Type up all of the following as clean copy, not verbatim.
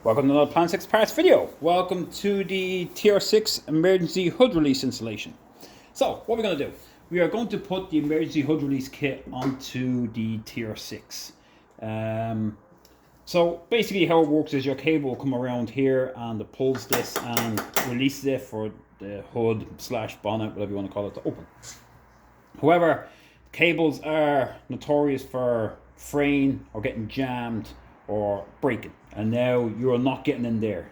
Welcome to another Tr6 parts video. Welcome to the Tr6 emergency hood release installation. So, what we're going to do, we are going to put the emergency hood release kit onto the Tr6. So, basically how it works is your cable will come around here and it pulls this and releases it for the hood / bonnet, whatever you want to call it, to open. However, cables are notorious for fraying or getting jammed or breaking, and now you're not getting in there.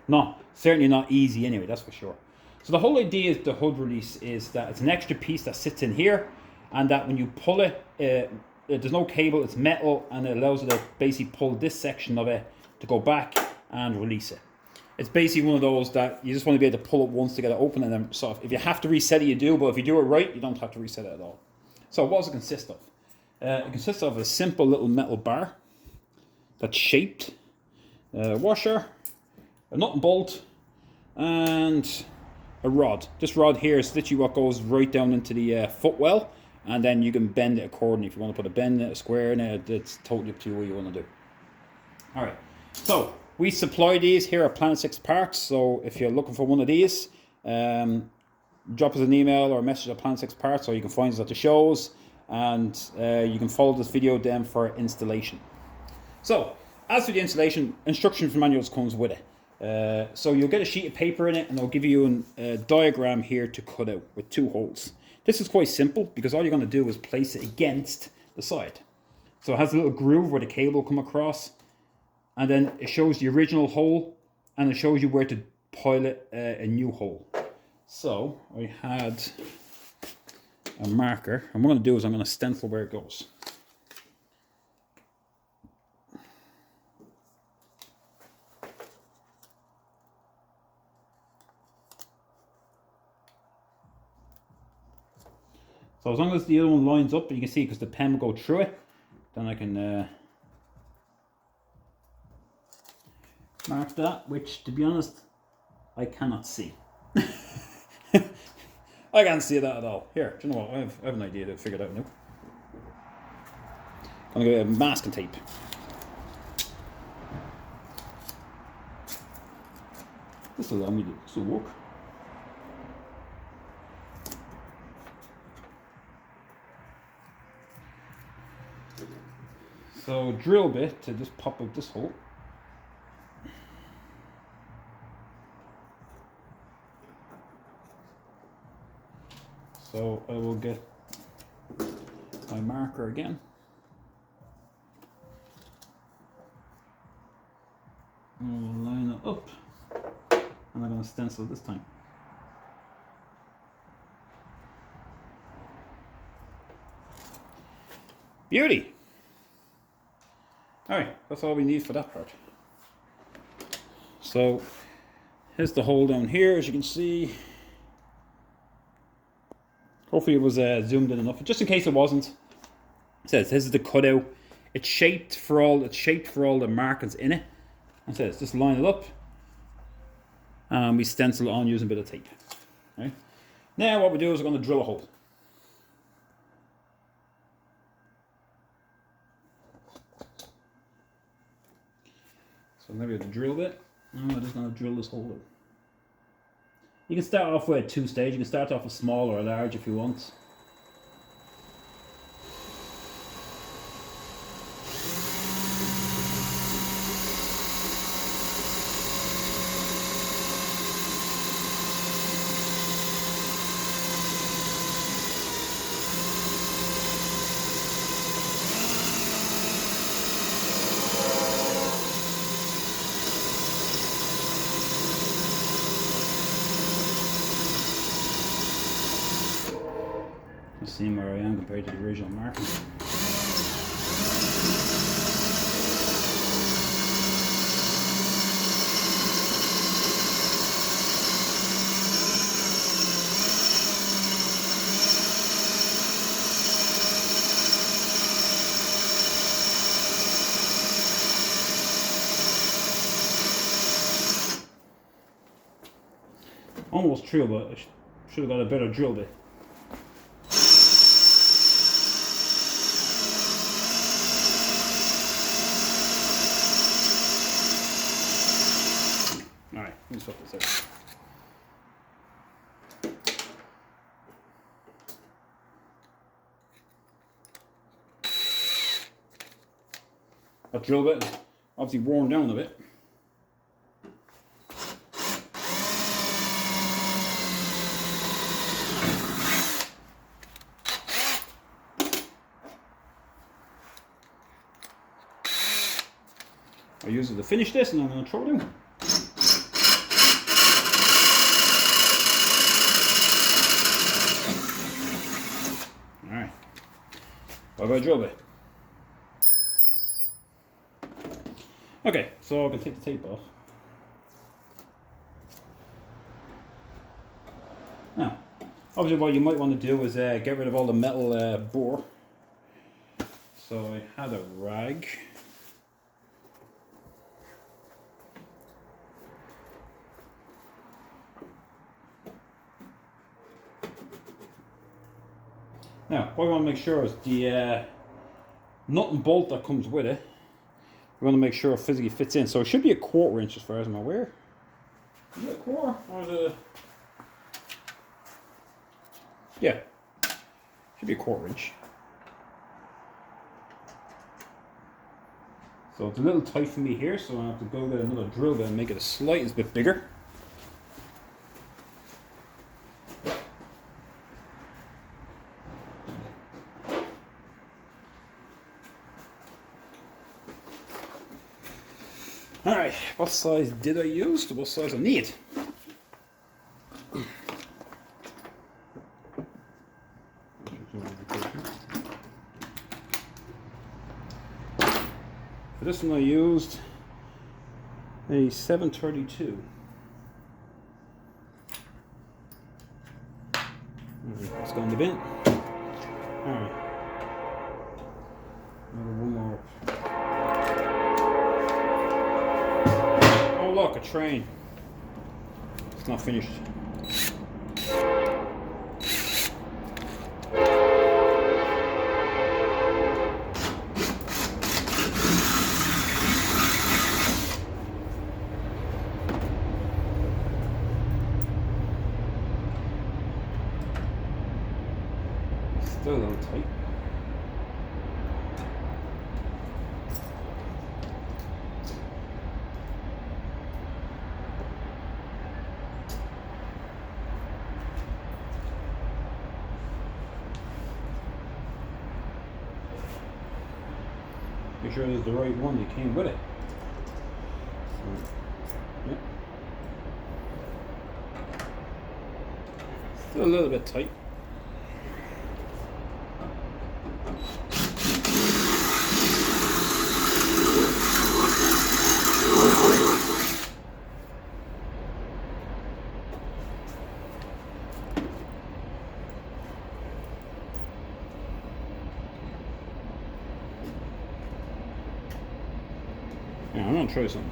Certainly not easy anyway, that's for sure. So the whole idea is the hood release is that it's an extra piece that sits in here, and that when you pull it, there's no cable, it's metal, and it allows you to basically pull this section of it to go back and release it. It's basically one of those that you just want to be able to pull it once to get it open, and then if you have to reset it, you do, but if you do it right, you don't have to reset it at all. So what does it consist of? It consists of a simple little metal bar that's shaped, a washer, a nut and bolt, and a rod. This rod here is literally what goes right down into the footwell, and then you can bend it accordingly. If you want to put a bend in it, a square in it, it's totally up to you what you want to do. Alright, so we supply these here at Tr6 Parts, so if you're looking for one of these, drop us an email or a message at Tr6 Parts, or you can find us at the shows, and you can follow this video then for installation. So, as for the installation, instructions manuals comes with it. So you'll get a sheet of paper in it, and they'll give you a diagram here to cut out with 2 holes. This is quite simple because all you're going to do is place it against the side. So it has a little groove where the cable will come across, and then it shows the original hole, and it shows you where to pilot a new hole. So I had a marker, and what I'm going to do is I'm going to stencil where it goes. So as long as the other one lines up, you can see because the pen will go through it, then I can mark that, which to be honest, I cannot see. I can't see that at all. Here, do you know what? I have an idea to figure it out now. I'm going to get a masking tape. This will allow me to work. So drill bit to just pop out this hole. So I will get my marker again. And we'll line it up. And I'm going to stencil this time. Beauty! Alright, that's all we need for that part. So, here's the hole down here, as you can see. Hopefully it was zoomed in enough. Just in case it wasn't, it says this is the cutout. It's shaped for all the markings in it. It says just line it up, and we stencil it on using a bit of tape. Right? Now what we do is we're going to drill a hole. So now we have the drill bit, and we're just going to drill this hole in. You can start off with 2 stages. You can start off with small or large if you want. Seeing where I am compared to the original mark. Almost true, but I should have got a better drill bit. Let me swap this out. That drill bit is obviously worn down a bit. I'll use it to finish this and I'm going to throw it in. Alright. What about a drill bit? Okay, so I can take the tape off. Now, obviously what you might want to do is get rid of all the metal bore. So I had a rag. Now, what we want to make sure is the nut and bolt that comes with it, we want to make sure it physically fits in. So it should be a 1/4 inch as far as I'm aware. Is it a quarter or is it? Yeah, should be a 1/4 inch. So it's a little tight for me here, so I have to go get another drill bit and make it a slightest bit bigger. Alright, what size did I use? What size I need? For this one I used a 732. Let's go in the bin. Alright. One more. Oh look, a train. It's not finished. Still a little tight. Make sure it's the right one that came with it. So, yeah. Still a little bit tight. Yeah, I'm gonna try something.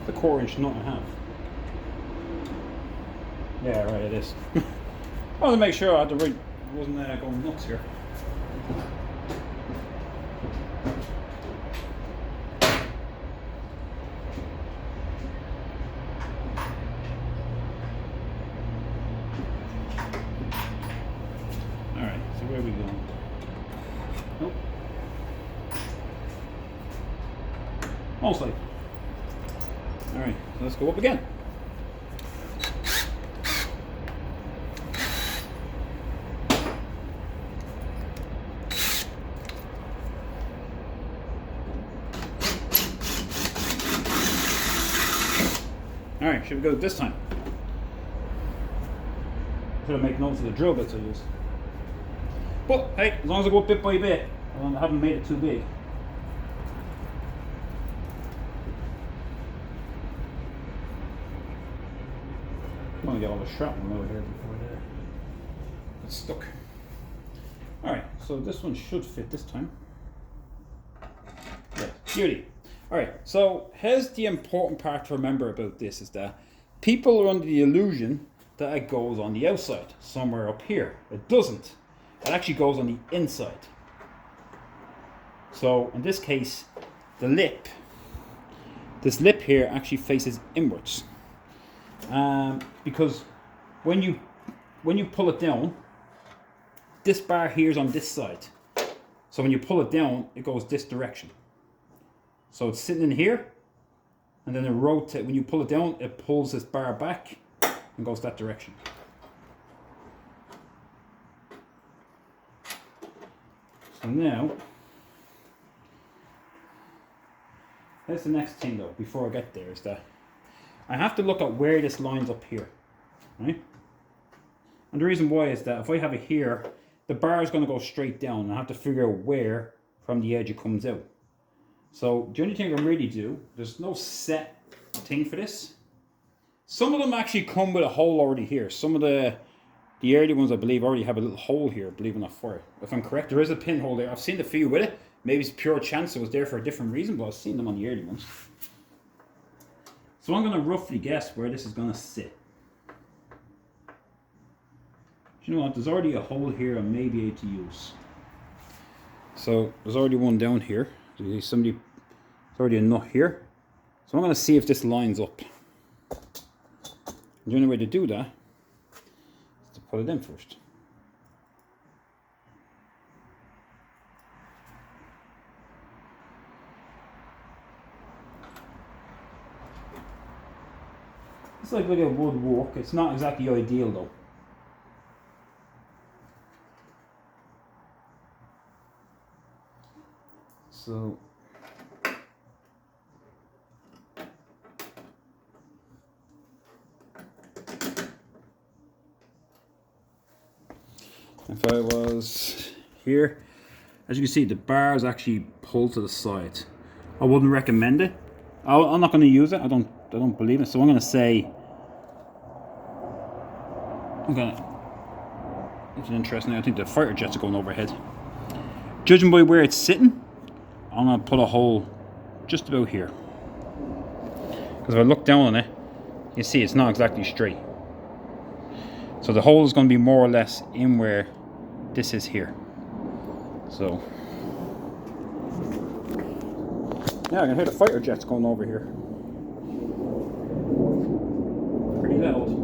The 1/4 inch nut I have. Yeah, right, it is. I wanted to make sure I had the right, wasn't going nuts here. Alright, so where are we going? Nope. Mostly. Alright, so let's go up again. Alright, should we go this time? Should I make notes of the drill bits I use? But hey, as long as I go bit by bit, I haven't made it too big. I want to get all the shrapnel over here before it's stuck. Alright, so this one should fit this time. Yeah, beauty. Alright, so here's the important part to remember about this is that people are under the illusion that it goes on the outside, somewhere up here. It doesn't. It actually goes on the inside. So in this case, the lip this lip here actually faces inwards. Because when you pull it down, this bar here is on this side. So when you pull it down, it goes this direction. So it's sitting in here, and then it rotates. When you pull it down, it pulls this bar back and goes that direction. So now, here's the next thing though, before I get there, is that I have to look at where this lines up here, right? And the reason why is that if I have it here, the bar is going to go straight down. I have to figure out where from the edge it comes out. So the only thing I can really do, there's no set thing for this. Some of them actually come with a hole already here. Some of the early ones, I believe, already have a little hole here, believe it or not, for it. If I'm correct, there is a pinhole there. I've seen a few with it. Maybe it's pure chance it was there for a different reason, but I've seen them on the early ones. So I'm going to roughly guess where this is going to sit. You know what, there's already a hole here I may be able to use. So there's already one down here. There's already a nut here. So I'm going to see if this lines up. The only way to do that is to put it in first. It's like a woodwork. It's not exactly ideal though. So if I was here, as you can see, the bar is actually pulled to the side. I wouldn't recommend it. I'm not going to use it. I don't believe it. So I'm going to say, it's interesting. I think the fighter jets are going overhead. Judging by where it's sitting, I'm going to put a hole just about here. Because if I look down on it, you see it's not exactly straight. So the hole is going to be more or less in where this is here. So, yeah, I can hear the fighter jets going over here. Pretty loud.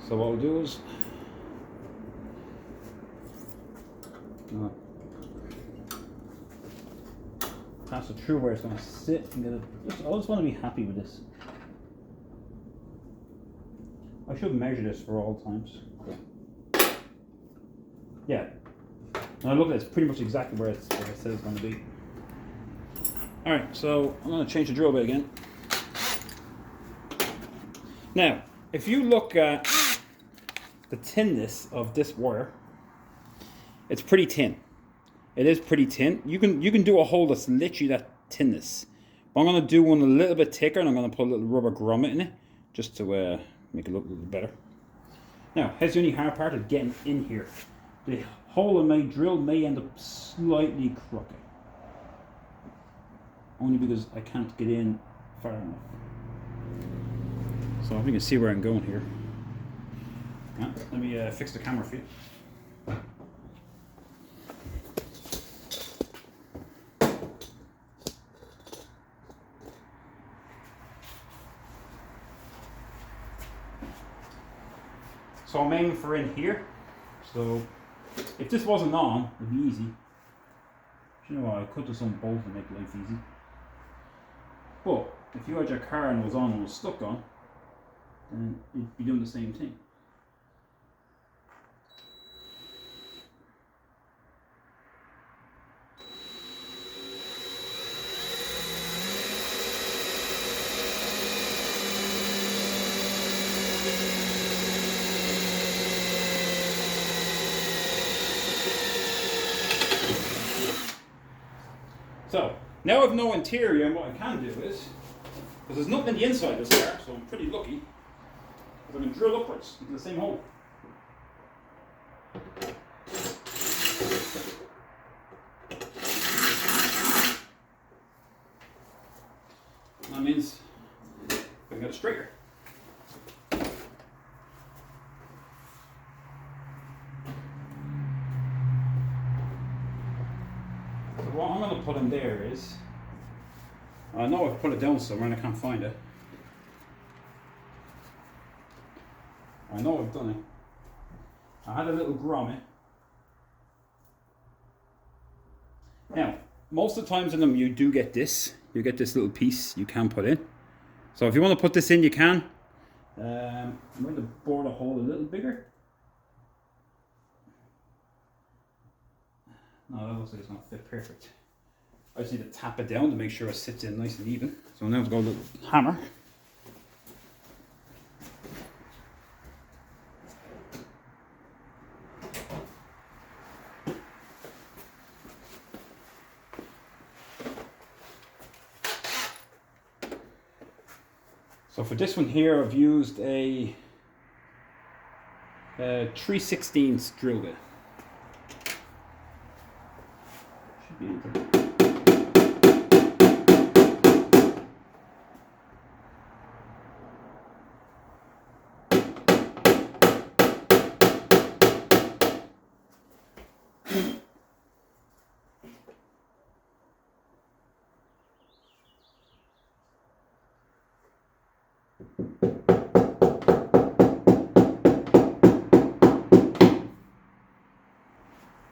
So what I'll do is pass it through where it's going to sit and get it. I just want to be happy with this. I should measure this for all times. Yeah. And I look at it, it's pretty much exactly where it says it's going to be. Alright, so I'm going to change the drill bit again. Now, if you look at the thinness of this wire, it's pretty thin. It is pretty thin. You can do a hole that's literally that thinness. But I'm going to do one a little bit thicker, and I'm going to put a little rubber grommet in it just to make it look a little better. Now, here's the only hard part of getting in here. The hole in my drill may end up slightly crooked. Only because I can't get in far enough. So if you can see where I'm going here. Yeah, let me fix the camera for you. So I'm aiming for in here. So if this wasn't on, it'd be easy. You know what, I could do some bolt and make life easy. But if you had your car and it was on and was stuck on, then you'd be doing the same thing. So, now I've no interior, and what I can do is, because there's nothing in the inside of this car, so I'm pretty lucky, because I can drill upwards into the same hole. That means and get it straighter. So what I'm going to put in there is, I know I've put it down somewhere and I can't find it. I know I've done it. I had a little grommet. Now, most of the times in them you do get this. You get this little piece you can put in. So if you want to put this in, you can. I'm going to bore the hole a little bigger. No, that looks like it's not fit perfect. I just need to tap it down to make sure it sits in nice and even. So now I've got a little hammer. So for this one here, I've used a 3/16 drill bit. Should be able to.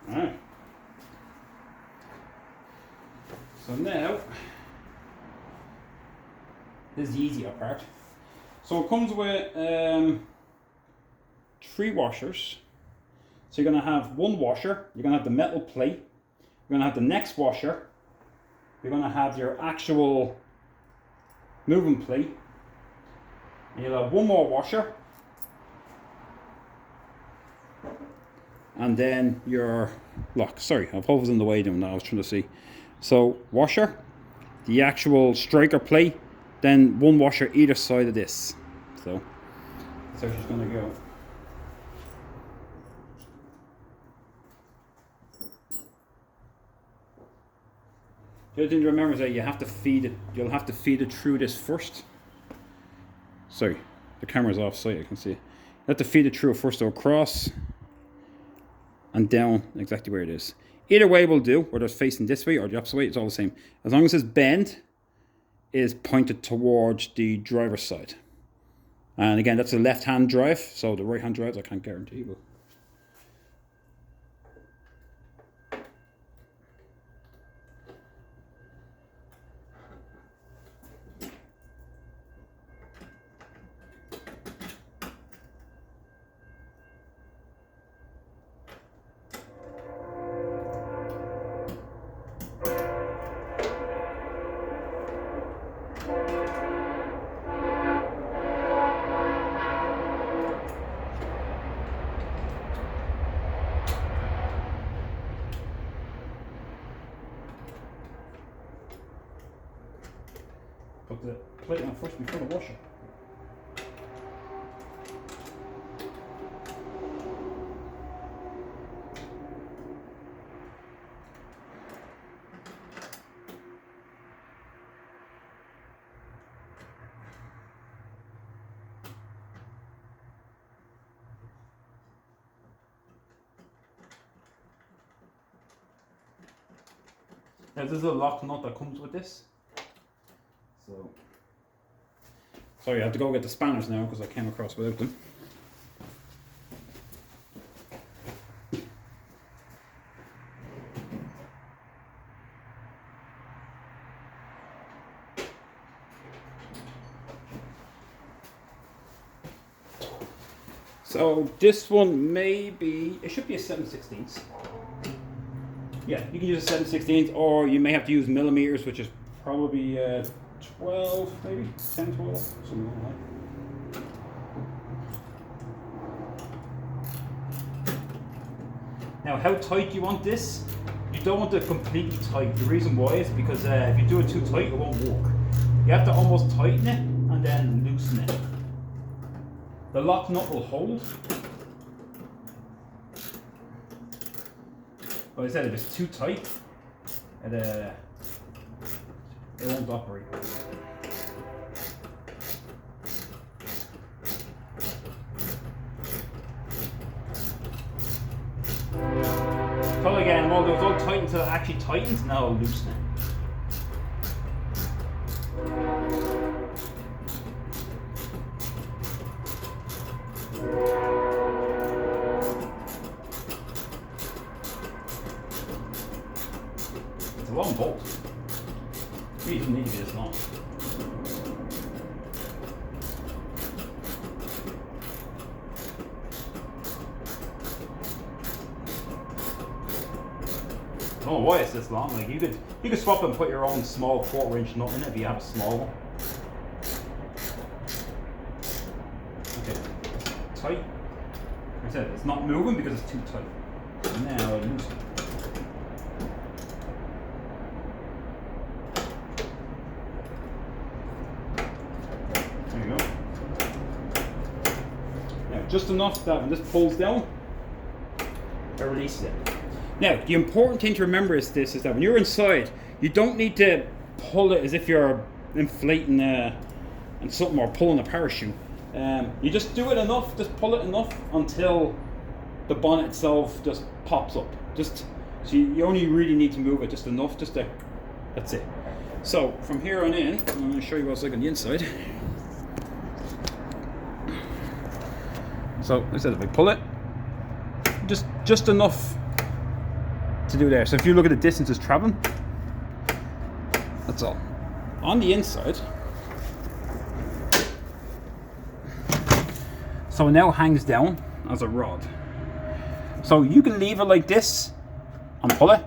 Alright. So now, this is the easier part. So it comes with 3 washers. So you're going to have 1 washer, you're going to have the metal plate, you're going to have the next washer, you're going to have your actual moving plate, and you'll have 1 more washer, and then your lock. Sorry, I've holes in the way doing that, I was trying to see. So washer, the actual striker plate, then 1 washer either side of this. So that's how she's going to go. The other thing to remember is that you have to feed it. You'll have to feed it through this first. Sorry, the camera's off site. I can see it. You have to feed it through first, so across and down exactly where it is. Either way will do, whether it's facing this way or the opposite way. It's all the same. As long as this bend is pointed towards the driver's side. And again, that's a left-hand drive, so the right-hand drives I can't guarantee. But put the plate on first before the washer. Now there's a lock nut that comes with this. So, sorry, I have to go get the spanners now because I came across without them. So this one it should be a 7/16. Yeah, you can use a 7/16, or you may have to use millimeters, which is probably 12, maybe 10, 12, something like that. Now, how tight you want this? You don't want it completely tight. The reason why is because if you do it too tight, it won't work. You have to almost tighten it and then loosen it. The lock nut will hold. But I said if it's too tight, it won't operate. all, it was all tight until it actually tightens, now it'll loosen it. It's a long bolt. It really doesn't need to be this long. I don't know why it's this long. Like you could swap and put your own small 1/4-inch nut in it if you have a small one. Okay, it's tight. Like I said, it's not moving because it's too tight. Now I loosen it. There you go. Now just enough that when this pulls down, I release it. Now, the important thing to remember is that when you're inside, you don't need to pull it as if you're inflating and something or pulling a parachute. You just do it enough, just pull it enough until the bonnet itself just pops up. Just so you only really need to move it just enough, just to, that's it. So from here on in, I'm going to show you what's like on the inside. So like I said, if I pull it, just enough to do there. So if you look at the distance it's traveling, that's all. On the inside, so it now hangs down as a rod. So you can leave it like this and pull it,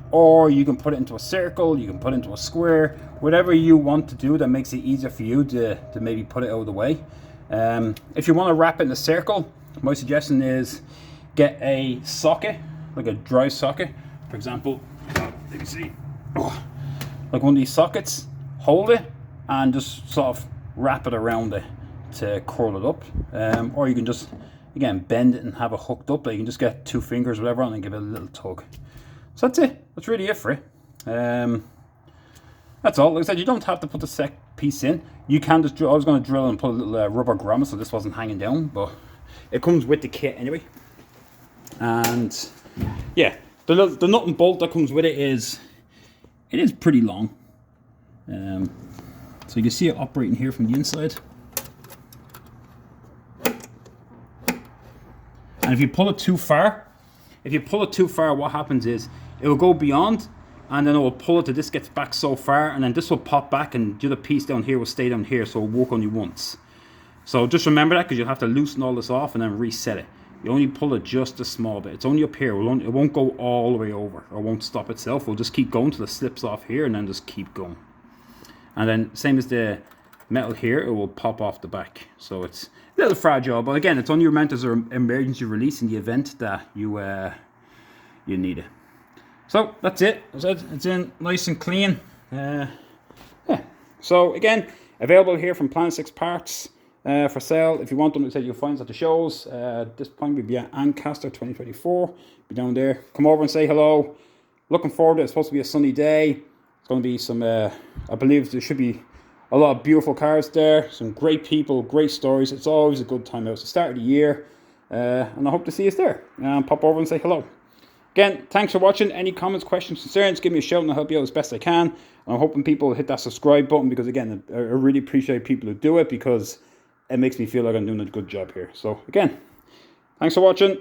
or you can put it into a circle, you can put it into a square, whatever you want to do that makes it easier for you to maybe put it out of the way. If you want to wrap it in a circle, my suggestion is get a socket, like a dry socket, for example, you can see, like one of these sockets, hold it and just sort of wrap it around it to curl it up, or you can just, again, bend it and have it hooked up, but you can just get 2 fingers, whatever, and give it a little tug. So that's it, that's really it for it. That's all. Like I said, you don't have to put the set piece in. You can just drill. I was going to drill and put a little rubber grommet so this wasn't hanging down, but it comes with the kit anyway. And yeah, the nut and bolt that comes with it is pretty long. So you can see it operating here from the inside. And if you pull it too far, what happens is it will go beyond, and then it will pull it till this gets back so far, and then this will pop back, and the other piece down here will stay down here, so it'll work only once. So just remember that, because you'll have to loosen all this off and then reset it. You only pull it just a small bit. It's only up here. It won't go all the way over, or won't stop itself. It'll just keep going till it slips off here, and then just keep going. And then same as the metal here, it will pop off the back. So it's a little fragile, but again, it's only meant as an emergency release in the event that you need it. So that's it. It's in nice and clean. Yeah. So again, available here from Tr6 Parts. For sale. If you want them, you'll find us at the shows. This point we'll be at Ancaster 2024. Be down there. Come over and say hello. Looking forward to it. It's supposed to be a sunny day. It's going to be some, I believe there should be a lot of beautiful cars there. Some great people, great stories. It's always a good time out. It's the start of the year. And I hope to see us there. Pop over and say hello. Again, thanks for watching. Any comments, questions, concerns, give me a shout and I'll help you out as best I can. And I'm hoping people hit that subscribe button, because again, I really appreciate people who do it, because it makes me feel like I'm doing a good job here. So again, thanks for watching.